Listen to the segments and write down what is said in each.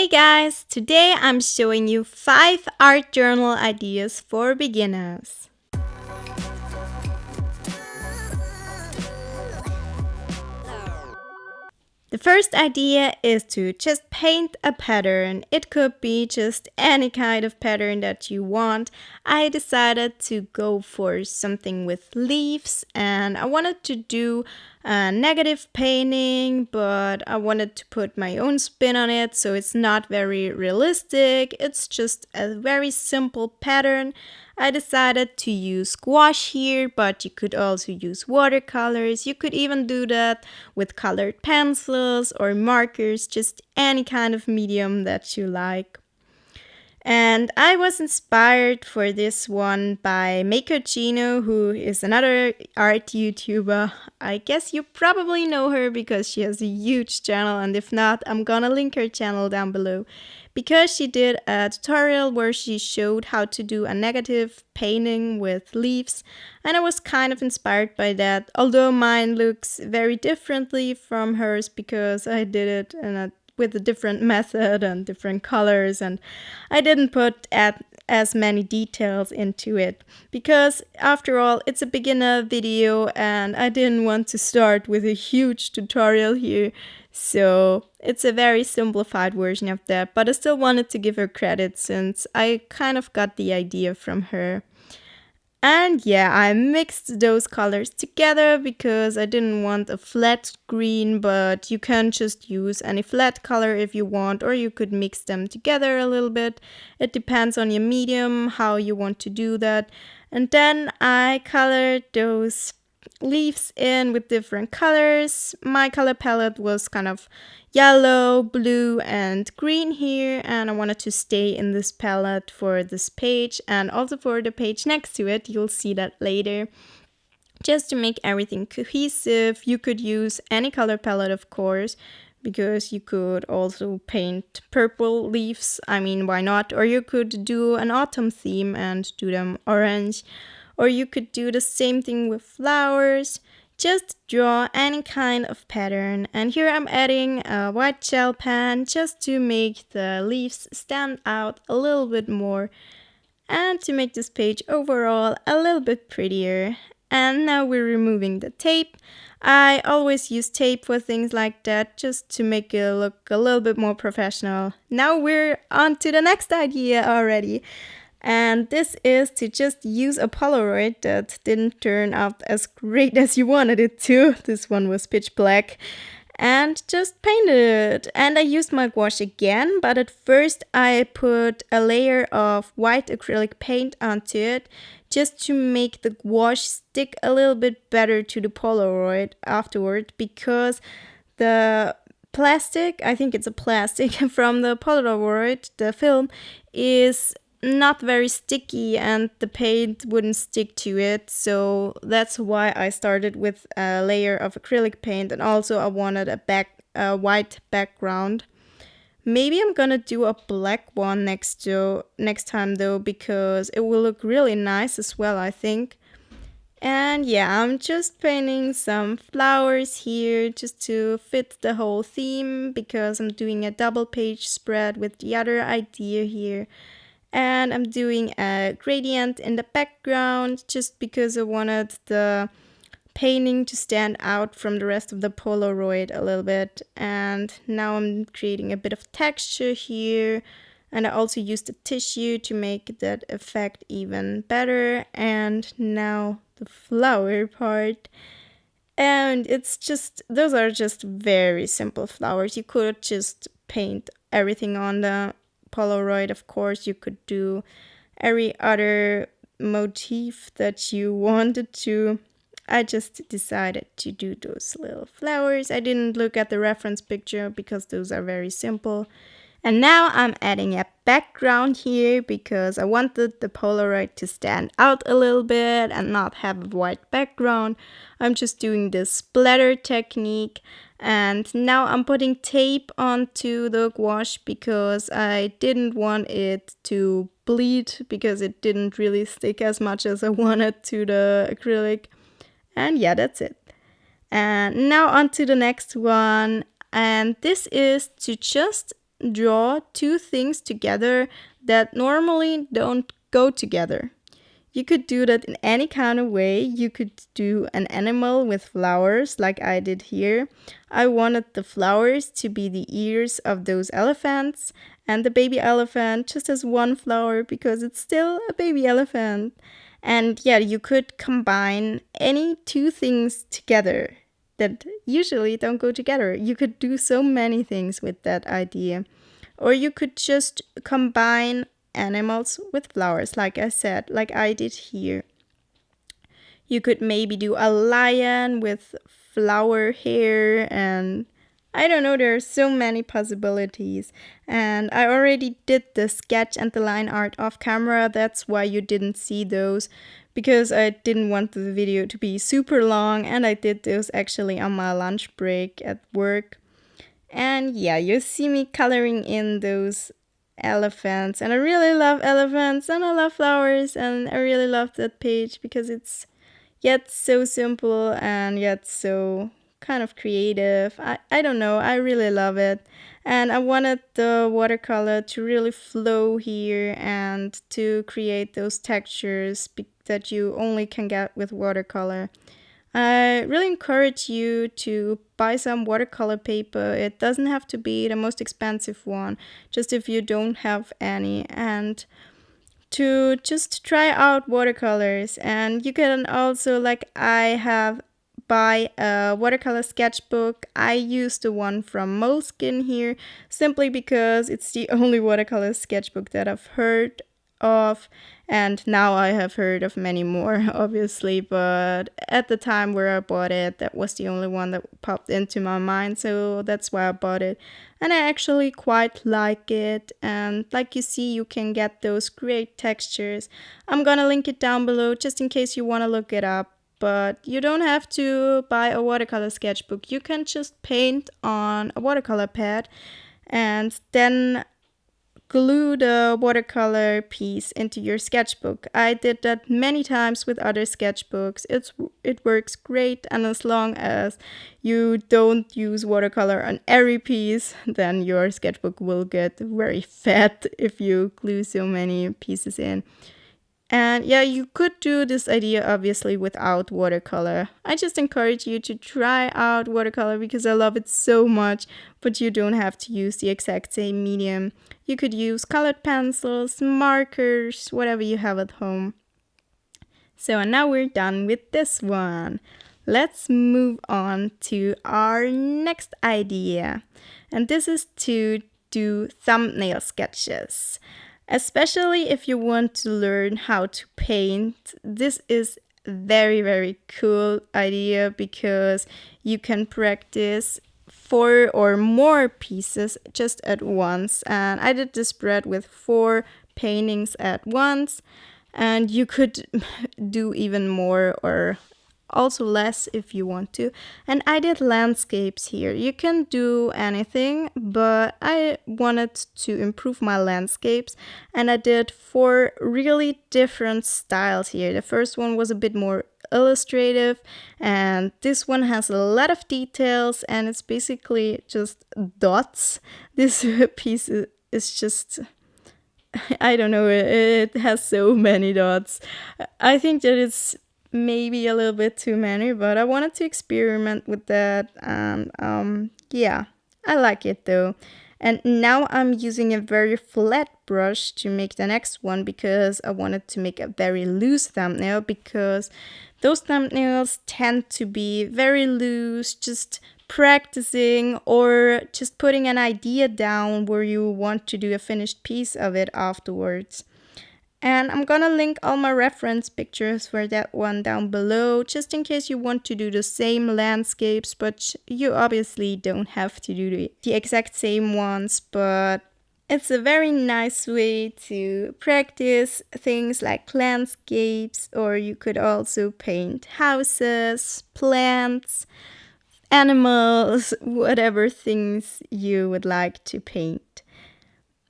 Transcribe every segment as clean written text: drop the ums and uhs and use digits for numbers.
Hey guys, today I'm showing you 5 art journal ideas for beginners. The first idea is to just paint a pattern. It could be just any kind of pattern that you want. I decided to go for something with leaves and I wanted to do a negative painting, but I wanted to put my own spin on it, so it's not very realistic. It's just a very simple pattern. I decided to use gouache here, but you could also use watercolors. You could even do that with colored pencils or markers, just any kind of medium that you like. And I was inspired for this one by Mako Chino, who is another art YouTuber. I guess you probably know her because she has a huge channel, and if not, I'm gonna link her channel down below. Because she did a tutorial where she showed how to do a negative painting with leaves, and I was kind of inspired by that, although mine looks very differently from hers because I did it with a different method and different colors, and I didn't put as many details into it because after all it's a beginner video and I didn't want to start with a huge tutorial here, so it's a very simplified version of that, but I still wanted to give her credit since I kind of got the idea from her. And yeah, I mixed those colors together because I didn't want a flat green, but you can just use any flat color if you want, or you could mix them together a little bit. It depends on your medium, how you want to do that. And then I colored those leaves in with different colors. My color palette was kind of yellow, blue, and green here, and I wanted to stay in this palette for this page and also for the page next to it. You'll see that later. Just to make everything cohesive, you could use any color palette, of course, because you could also paint purple leaves. I mean, why not? Or you could do an autumn theme and do them orange. Or you could do the same thing with flowers. Just draw any kind of pattern. And here I'm adding a white gel pen just to make the leaves stand out a little bit more and to make this page overall a little bit prettier. And now we're removing the tape. I always use tape for things like that just to make it look a little bit more professional. Now we're on to the next idea already. And this is to just use a Polaroid that didn't turn out as great as you wanted it to. This one was pitch black. And just paint it. And I used my gouache again, but at first I put a layer of white acrylic paint onto it just to make the gouache stick a little bit better to the Polaroid afterward, because the plastic, I think it's a plastic from the Polaroid, the film, is not very sticky and the paint wouldn't stick to it, so that's why I started with a layer of acrylic paint, and also I wanted a white background. Maybe I'm gonna do a black one next time though, because it will look really nice as well, I think. And yeah, I'm just painting some flowers here just to fit the whole theme, because I'm doing a double page spread with the other idea here. And I'm doing a gradient in the background just because I wanted the painting to stand out from the rest of the Polaroid a little bit. And now I'm creating a bit of texture here. And I also used the tissue to make that effect even better. And now the flower part. And it's just, those are just very simple flowers. You could just paint everything on the Polaroid, of course. You could do every other motif that you wanted to. I just decided to do those little flowers. I didn't look at the reference picture because those are very simple. And now I'm adding a background here because I wanted the Polaroid to stand out a little bit and not have a white background. I'm just doing this splatter technique. And now I'm putting tape onto the gouache because I didn't want it to bleed, because it didn't really stick as much as I wanted to the acrylic. And yeah, that's it. And now on to the next one. And this is to just draw two things together that normally don't go together. You could do that in any kind of way. You could do an animal with flowers like I did here. I wanted the flowers to be the ears of those elephants, and the baby elephant just has one flower because it's still a baby elephant. And yeah, you could combine any two things together that usually don't go together. You could do so many things with that idea. Or you could just combine animals with flowers, like I said, like I did here. You could maybe do a lion with flower hair, and I don't know, there are so many possibilities. And I already did the sketch and the line art off camera. That's why you didn't see those, because I didn't want the video to be super long, and I did those actually on my lunch break at work. And yeah, you see me coloring in those elephants, and I really love elephants, and I love flowers, and I really love that page because it's yet so simple and yet so kind of creative. I don't know, I really love it. And I wanted the watercolor to really flow here and to create those textures that you only can get with watercolor. I really encourage you to buy some watercolor paper. It doesn't have to be the most expensive one, just if you don't have any, and to just try out watercolors. And you can also, like I have, buy a watercolor sketchbook. I use the one from Moleskine here simply because it's the only watercolor sketchbook that I've heard of, and now I have heard of many more, obviously, but at the time where I bought it, that was the only one that popped into my mind, so that's why I bought it. And I actually quite like it, and like you see, you can get those great textures. I'm gonna link it down below just in case you want to look it up, but you don't have to buy a watercolor sketchbook. You can just paint on a watercolor pad and then glue the watercolor piece into your sketchbook. I did that many times with other sketchbooks. It works great, and as long as you don't use watercolor on every piece, then your sketchbook will get very fat if you glue so many pieces in. And yeah, you could do this idea obviously without watercolor. I just encourage you to try out watercolor because I love it so much, but you don't have to use the exact same medium. You could use colored pencils, markers, whatever you have at home. So now we're done with this one. Let's move on to our next idea. And this is to do thumbnail sketches. Especially if you want to learn how to paint, this is a very, very cool idea because you can practice 4 or more pieces just at once. And I did this spread with 4 paintings at once, and you could do even more or also less if you want to. And I did landscapes here. You can do anything, but I wanted to improve my landscapes, and I did 4 really different styles here. The first one was a bit more illustrative, and this one has a lot of details, and it's basically just dots. This piece is just, I don't know, it has so many dots. I think that it's maybe a little bit too many, but I wanted to experiment with that, and yeah, I like it though. And now I'm using a very flat brush to make the next one because I wanted to make a very loose thumbnail, because those thumbnails tend to be very loose, just practicing or just putting an idea down where you want to do a finished piece of it afterwards. And I'm gonna link all my reference pictures for that one down below, just in case you want to do the same landscapes, but you obviously don't have to do the exact same ones, but it's a very nice way to practice things like landscapes, or you could also paint houses, plants, animals, whatever things you would like to paint.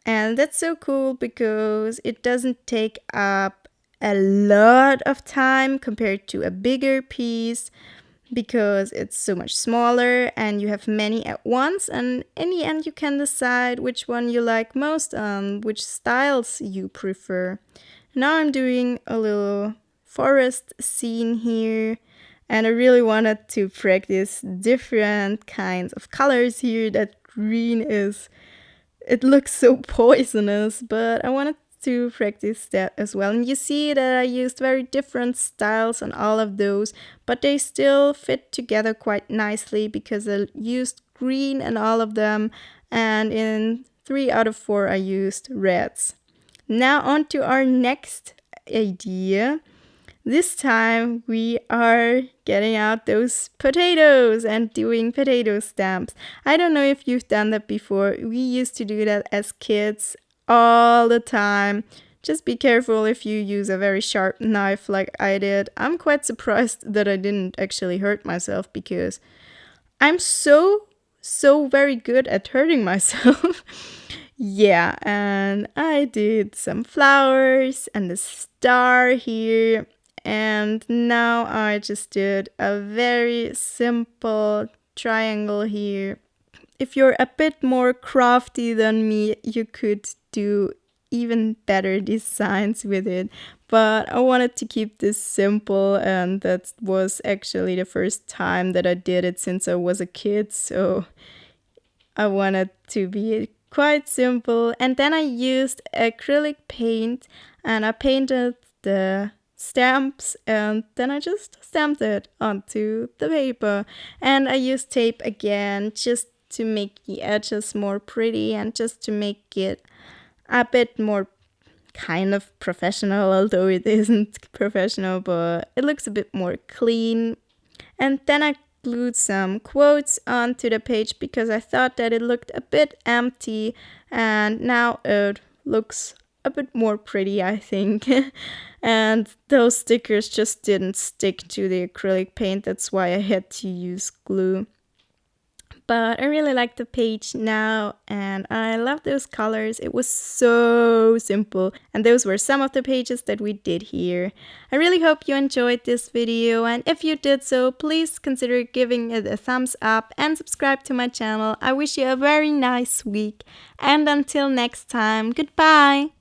And that's so cool because it doesn't take up a lot of time compared to a bigger piece. because it's so much smaller and you have many at once, and in the end you can decide which one you like most and which styles you prefer. Now I'm doing a little forest scene here, and I really wanted to practice different kinds of colors here. That green is, it looks so poisonous, but I wanted to practice that as well. And you see that I used very different styles on all of those, but they still fit together quite nicely because I used green in all of them, and in 3 out of 4 I used reds. Now on to our next idea. This time we are getting out those potatoes and doing potato stamps. I don't know if you've done that before. We used to do that as kids all the time. Just be careful if you use a very sharp knife like I did. I'm quite surprised that I didn't actually hurt myself because I'm so very good at hurting myself. Yeah, and I did some flowers and a star here. And now I just did a very simple triangle here. If you're a bit more crafty than me, you could do even better designs with it. But I wanted to keep this simple, and that was actually the first time that I did it since I was a kid. So I wanted to be quite simple. And then I used acrylic paint and I painted the stamps, and then I just stamped it onto the paper. And I used tape again just to make the edges more pretty and just to make it a bit more kind of professional, although it isn't professional, but it looks a bit more clean. And then I glued some quotes onto the page because I thought that it looked a bit empty, and now it looks a bit more pretty, I think. And those stickers just didn't stick to the acrylic paint, that's why I had to use glue. But I really like the page now, and I love those colors. It was so simple, and those were some of the pages that we did here. I really hope you enjoyed this video, and if you did so, please consider giving it a thumbs up and subscribe to my channel. I wish you a very nice week, and until next time, goodbye!